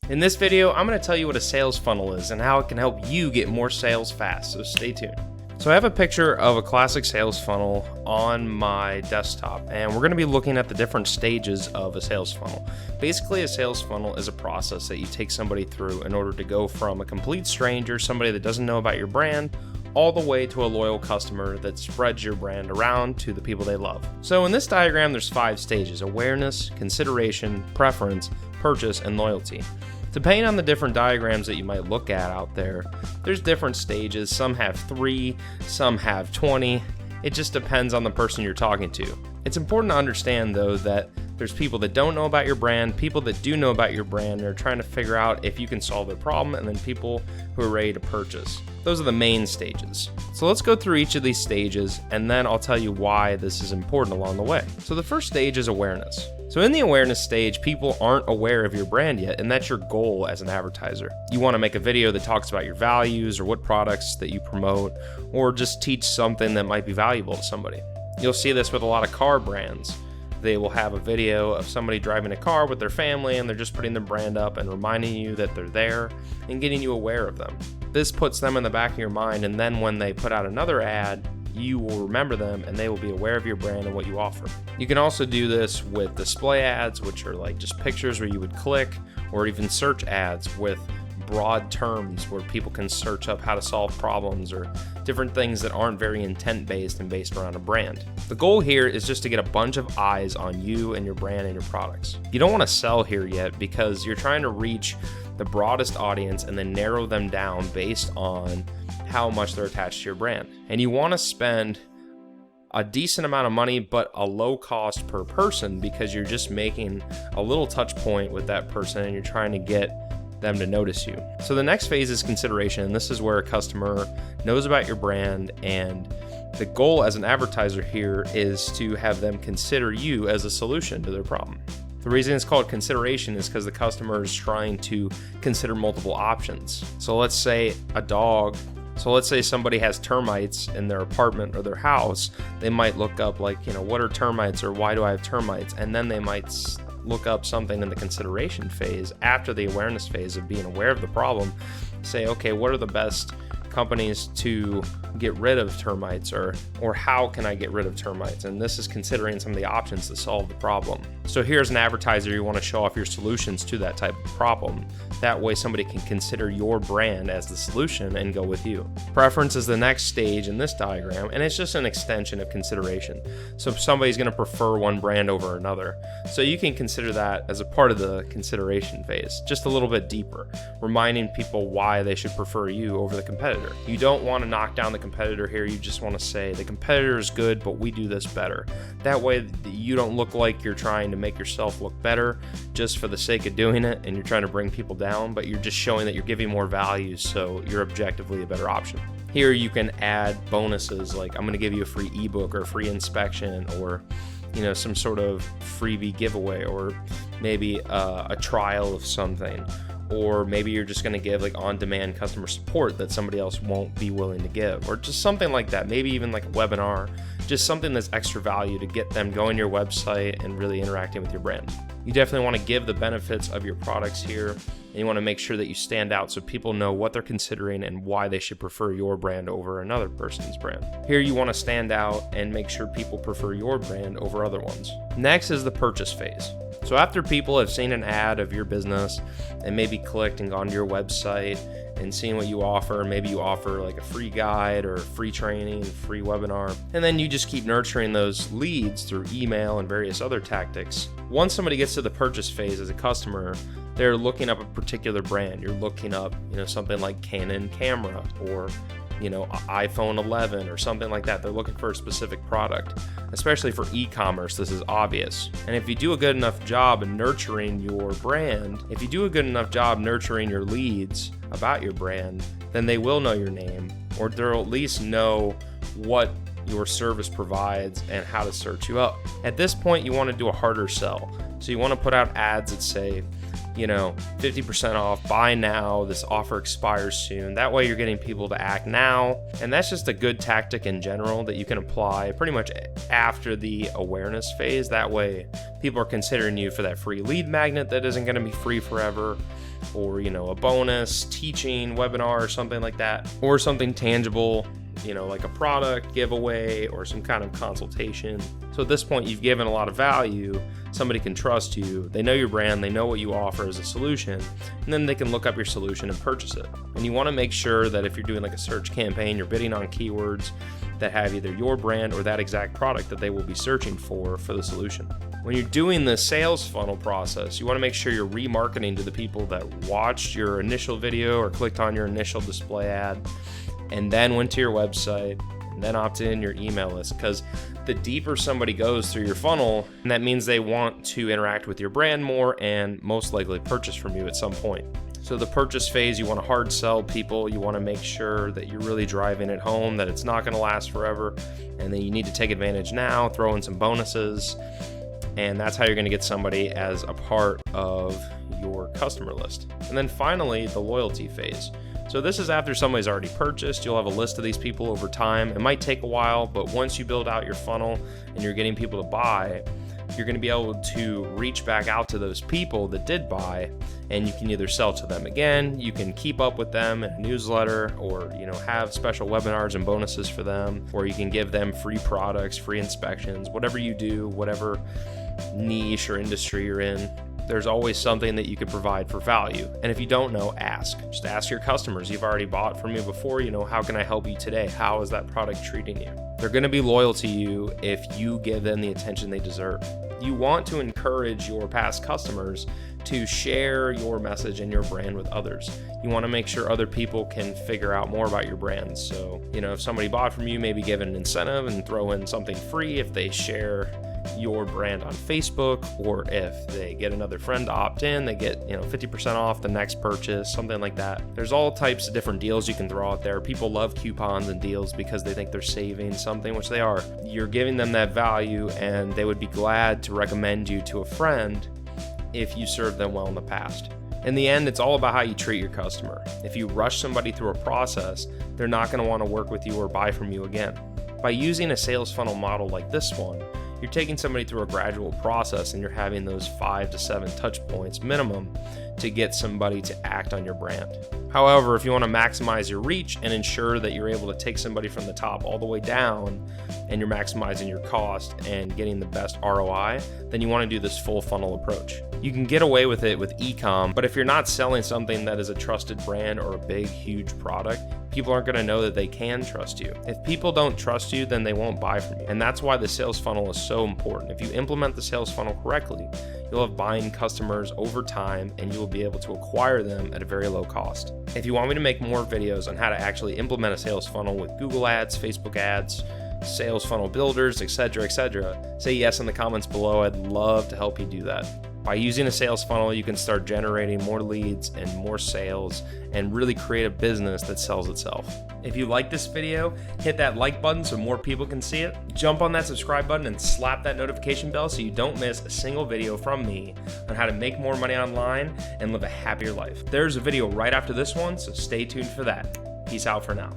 In this video, I'm going to tell you what a sales funnel is and how it can help you get more sales fast, so stay tuned. So I have a picture of a classic sales funnel on my desktop, and we're going to be looking at the different stages of a sales funnel. Basically, a sales funnel is a process that you take somebody through in order to go from a complete stranger, somebody that doesn't know about your brand, all the way to a loyal customer that spreads your brand around to the people they love. So in this diagram, there's 5 stages: awareness, consideration, preference, purchase, and loyalty. Depending on the different diagrams that you might look at out there, there's different stages. Some have 3, some have 20. It just depends on the person you're talking to. It's important to understand, though, that there's people that don't know about your brand, people that do know about your brand and are trying to figure out if you can solve their problem, and then people who are ready to purchase. Those are the main stages. So let's go through each of these stages, and then I'll tell you why this is important along the way. So the first stage is awareness. So in the awareness stage, people aren't aware of your brand yet, and that's your goal as an advertiser. You want to make a video that talks about your values or what products that you promote, or just teach something that might be valuable to somebody. You'll see this with a lot of car brands. They will have a video of somebody driving a car with their family, and they're just putting their brand up and reminding you that they're there and getting you aware of them. This puts them in the back of your mind, and then when they put out another ad, you will remember them and they will be aware of your brand and what you offer. You can also do this with display ads, which are like just pictures where you would click, or even search ads with broad terms where people can search up how to solve problems or different things that aren't very intent-based and based around a brand. The goal here is just to get a bunch of eyes on you and your brand and your products. You don't want to sell here yet because you're trying to reach the broadest audience and then narrow them down based on how much they're attached to your brand. And you want to spend a decent amount of money, but a low cost per person, because you're just making a little touch point with that person and you're trying to get them to notice you. So the next phase is consideration. This is where a customer knows about your brand, and the goal as an advertiser here is to have them consider you as a solution to their problem. The reason it's called consideration is because the customer is trying to consider multiple options. So let's say somebody has termites in their apartment or their house. They might look up what are termites, or why do I have termites? And then they might look up something in the consideration phase after the awareness phase of being aware of the problem. Say, okay, what are the best companies to get rid of termites, or how can I get rid of termites? And this is considering some of the options to solve the problem. So here's an advertiser, you want to show off your solutions to that type of problem. That way somebody can consider your brand as the solution and go with you. Preference is the next stage in this diagram, and it's just an extension of consideration. So if somebody's going to prefer one brand over another, so you can consider that as a part of the consideration phase, just a little bit deeper, reminding people why they should prefer you over the competitor. You don't want to knock down the competitor here. You just want to say the competitor is good, but we do this better. That way you don't look like you're trying to make yourself look better just for the sake of doing it and you're trying to bring people down, but you're just showing that you're giving more value, so you're objectively a better option. Here you can add bonuses like I'm going to give you a free ebook or a free inspection, or some sort of freebie giveaway, or maybe a trial of something. Or maybe you're just going to give on-demand customer support that somebody else won't be willing to give, or just something like that. Maybe even like a webinar, just something that's extra value to get them going to your website and really interacting with your brand. You definitely want to give the benefits of your products here, and you want to make sure that you stand out so people know what they're considering and why they should prefer your brand over another person's brand. Here you want to stand out and make sure people prefer your brand over other ones. Next is the purchase phase. So after people have seen an ad of your business and maybe clicked and gone to your website and seen what you offer, maybe you offer like a free guide or free training, free webinar, and then you just keep nurturing those leads through email and various other tactics. Once somebody gets to the purchase phase as a customer, they're looking up a particular brand. You're looking up, something like Canon camera, or iPhone 11 or something like that. They're looking for a specific product. Especially for e-commerce, this is obvious. And if you do a good enough job in nurturing your brand, if you do a good enough job nurturing your leads about your brand, then they will know your name, or they'll at least know what your service provides and how to search you up. At this point, you want to do a harder sell. So you want to put out ads that say, 50% off, buy now, this offer expires soon. That way you're getting people to act now. And that's just a good tactic in general that you can apply pretty much after the awareness phase. That way people are considering you for that free lead magnet that isn't going to be free forever. or, you know, a bonus, teaching, webinar, or something like that, or something tangible, you know, like a product giveaway or some kind of consultation. So at this point, you've given a lot of value. Somebody can trust you. They know your brand. They know what you offer as a solution, and then they can look up your solution and purchase it. And you want to make sure that if you're doing like a search campaign, you're bidding on keywords that have either your brand or that exact product that they will be searching for the solution. When you're doing the sales funnel process, you want to make sure you're remarketing to the people that watched your initial video or clicked on your initial display ad and then went to your website and then opted in your email list, because the deeper somebody goes through your funnel, and that means they want to interact with your brand more and most likely purchase from you at some point. So the purchase phase, you want to hard sell people. You want to make sure that you're really driving it home, that it's not going to last forever, and then you need to take advantage now, throw in some bonuses, and that's how you're going to get somebody as a part of your customer list. And then finally, the loyalty phase. So this is after somebody's already purchased. You'll have a list of these people over time. It might take a while, but once you build out your funnel and you're getting people to buy, you're going to be able to reach back out to those people that did buy, and you can either sell to them again, you can keep up with them in a newsletter, or, you know, have special webinars and bonuses for them, or you can give them free products, free inspections, whatever you do, whatever niche or industry you're in. There's always something that you could provide for value. And if you don't know, ask. Just ask your customers. You've already bought from me before, you know, how can I help you today? How is that product treating you? They're going to be loyal to you if you give them the attention they deserve. You want to encourage your past customers to share your message and your brand with others. You want to make sure other people can figure out more about your brand. So, you know, if somebody bought from you, maybe give an incentive and throw in something free if they share your brand on Facebook, or if they get another friend to opt in, they get, you know, 50% off the next purchase, something like that. There's all types of different deals you can throw out there. People love coupons and deals because they think they're saving something, which they are. You're giving them that value, and they would be glad to recommend you to a friend if you served them well in the past. In the end, it's all about how you treat your customer. If you rush somebody through a process, they're not going to want to work with you or buy from you again. By using a sales funnel model like this one, you're taking somebody through a gradual process, and you're having those 5 to 7 touch points minimum to get somebody to act on your brand. However, if you want to maximize your reach and ensure that you're able to take somebody from the top all the way down, and you're maximizing your cost and getting the best ROI, then you want to do this full funnel approach. You can get away with it with e-com, but if you're not selling something that is a trusted brand or a big, huge product, people aren't going to know that they can trust you. If people don't trust you, then they won't buy from you. And that's why the sales funnel is so important. If you implement the sales funnel correctly, you'll have buying customers over time, and you will be able to acquire them at a very low cost. If you want me to make more videos on how to actually implement a sales funnel with Google ads, Facebook ads, sales funnel builders, etc., say yes in the comments below. I'd love to help you do that. By using a sales funnel, you can start generating more leads and more sales and really create a business that sells itself. If you like this video, hit that like button so more people can see it. Jump on that subscribe button and slap that notification bell so you don't miss a single video from me on how to make more money online and live a happier life. There's a video right after this one, so stay tuned for that. Peace out for now.